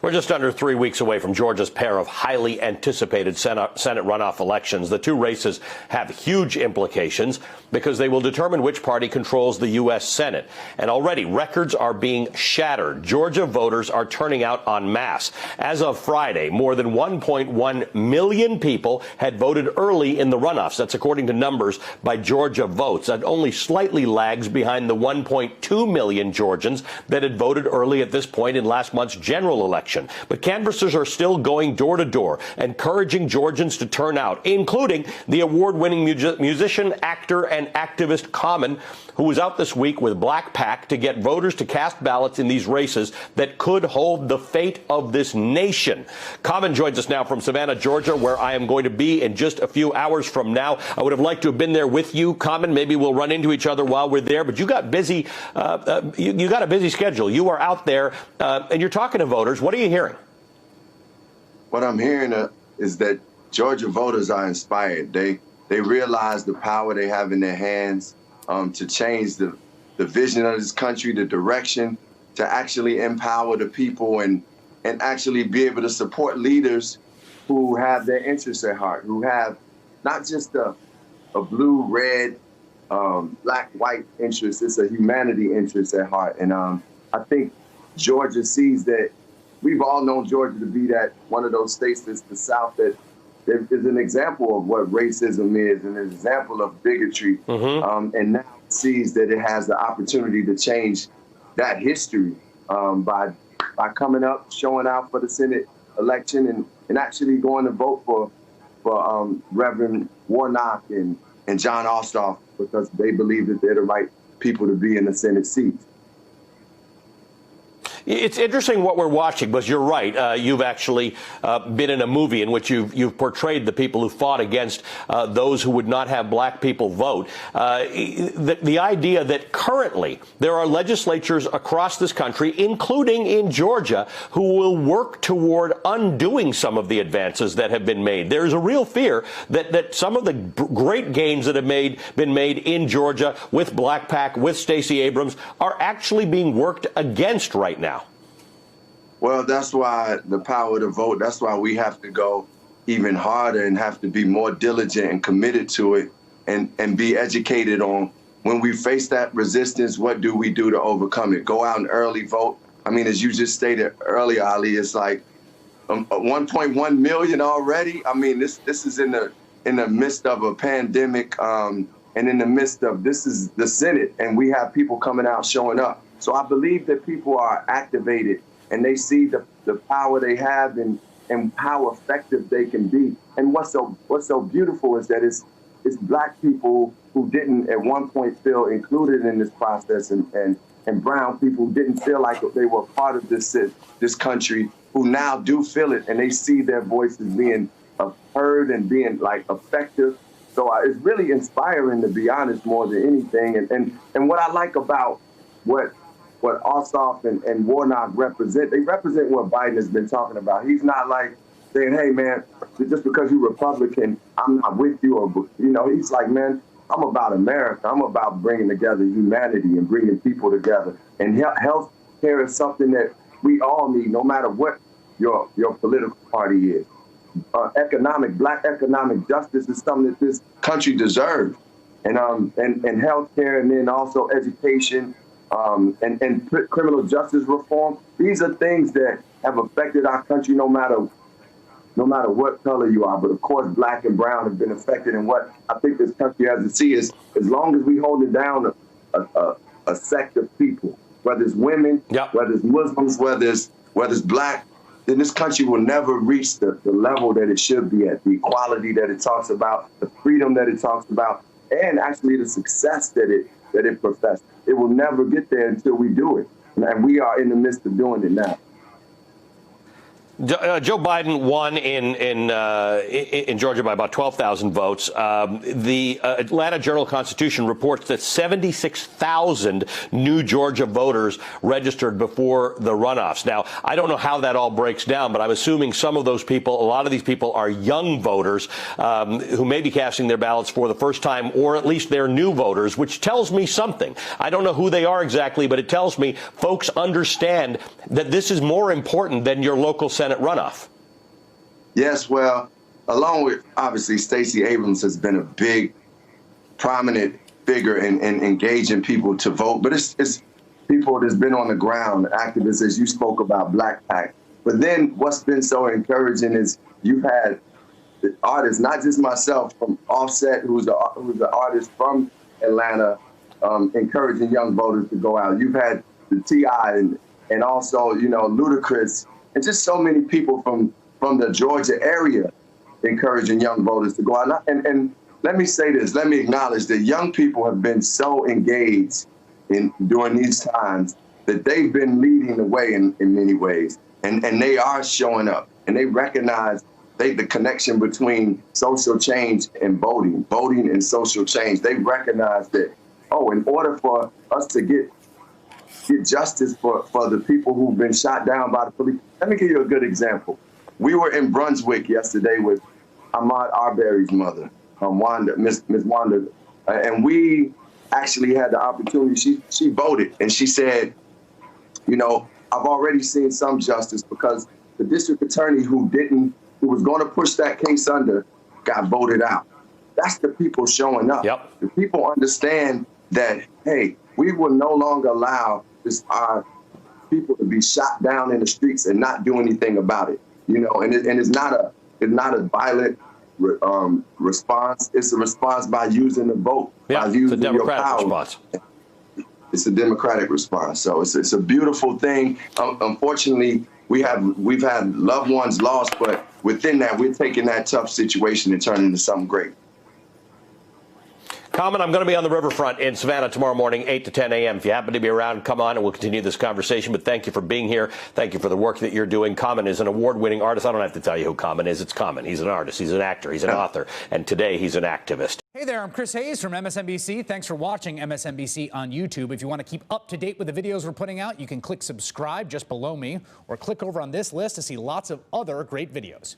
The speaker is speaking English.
We're just under 3 weeks away from Georgia's pair of highly anticipated Senate runoff elections. The two races have huge implications because they will determine which party controls the U.S. Senate. And already records are being shattered. Georgia voters are turning out en masse. As of Friday, more than 1.1 million people had voted early in the runoffs. That's according to numbers by Georgia Votes. That only slightly lags behind the 1.2 million Georgians that had voted early at this point in last month's general election. But canvassers are still going door to door, encouraging Georgians to turn out, including the award-winning musician, actor, and activist Common, who was out this week with Black PAC to get voters to cast ballots in these races that could hold the fate of this nation. Common joins us now from Savannah, Georgia, where I am going to be in just a few hours from now. I would have liked to have been there with you, Common. Maybe we'll run into each other while we're there, but you got busy. You got a busy schedule. You are out there and you're talking to voters. What are you hearing? What I'm hearing is that Georgia voters are inspired. They realize the power they have in their hands to change the vision of this country, the direction, to actually empower the people and actually be able to support leaders who have their interests at heart, who have not just a blue, red, black, white interest. It's a humanity interest at heart. And I think Georgia sees that. We've all known Georgia to be that one of those states that's the South that is an example of what racism is and an example of bigotry. And now it sees that it has the opportunity to change that history by coming up, showing out for the Senate election and actually going to vote for Reverend Warnock and Jon Ossoff because they believe that they're the right people to be in the Senate seats. It's interesting what we're watching, because you're right. You've actually been in a movie in which you've portrayed the people who fought against those who would not have black people vote. The idea that currently there are legislatures across this country, including in Georgia, who will work toward undoing some of the advances that have been made. There's a real fear that some of the great gains that have been made in Georgia with Black PAC, with Stacey Abrams, are actually being worked against right now. Well, that's why the power to vote, that's why we have to go even harder and have to be more diligent and committed to it and be educated on when we face that resistance, what do we do to overcome it? Go out and early vote. I mean, as you just stated earlier, Ali, it's like 1.1 million already. I mean, this is in the midst of a pandemic and in the midst of this is the Senate and we have people coming out showing up. So I believe that people are activated and they see the power they have and how effective they can be. And what's so beautiful is that it's black people who didn't at one point feel included in this process and brown people who didn't feel like they were part of this country who now do feel it and they see their voices being heard and being like effective. So it's really inspiring, to be honest, more than anything. And what I like about what Ossoff and Warnock represent, they represent what Biden has been talking about. He's not like saying, hey, man, just because you're Republican, I'm not with you. Or, he's like, man, I'm about America. I'm about bringing together humanity and bringing people together. And health care is something that we all need, no matter what your political party is. Black economic justice is something that this country deserves. And health care, and then also education, and criminal justice reform. These are things that have affected our country no matter what color you are. But of course, black and brown have been affected. And what I think this country has to see is as long as we hold it down a sect of people, whether it's women, whether it's Muslims, whether it's black, then this country will never reach the level that it should be at, the equality that it talks about, the freedom that it talks about, and actually the success that it professes. It will never get there until we do it. And we are in the midst of doing it now. Joe Biden won in Georgia by about 12,000 votes. The Atlanta Journal-Constitution reports that 76,000 new Georgia voters registered before the runoffs. Now, I don't know how that all breaks down, but I'm assuming some of those people, a lot of these people are young voters who may be casting their ballots for the first time, or at least they're new voters, which tells me something. I don't know who they are exactly, but it tells me folks understand that this is more important than your local Senate runoff. Yes, well, along with, obviously, Stacey Abrams has been a big, prominent figure in engaging people to vote. But it's people that's been on the ground, activists, as you spoke about, Black Pact. But then what's been so encouraging is you've had the artists, not just myself, from Offset, who's the artist from Atlanta, encouraging young voters to go out. You've had the T.I. and also, Ludacris, and just so many people from the Georgia area encouraging young voters to go out. And let me say this, let me acknowledge that young people have been so engaged during these times that they've been leading the way in many ways. And they are showing up, and they recognize the connection between social change and voting and social change. They recognize that, in order for us to get justice for the people who've been shot down by the police. Let me give you a good example. We were in Brunswick yesterday with Ahmaud Arbery's mother, Miss Wanda, and we actually had the opportunity. She voted, and she said, I've already seen some justice because the district attorney who was going to push that case under got voted out. That's the people showing up. Yep. The people understand that, hey, we will no longer allow our people to be shot down in the streets and not do anything about it. And it's not a violent response. It's a response by using the vote, by using your power. Response. It's a democratic response. So it's a beautiful thing. Unfortunately, we've had loved ones lost, but within that, we're taking that tough situation and turning it into something great. Common, I'm going to be on the riverfront in Savannah tomorrow morning, 8 to 10 a.m. If you happen to be around, come on and we'll continue this conversation. But thank you for being here. Thank you for the work that you're doing. Common is an award-winning artist. I don't have to tell you who Common is. It's Common. He's an artist. He's an actor. He's an author. And today he's an activist. Hey there, I'm Chris Hayes from MSNBC. Thanks for watching MSNBC on YouTube. If you want to keep up to date with the videos we're putting out, you can click subscribe just below me or click over on this list to see lots of other great videos.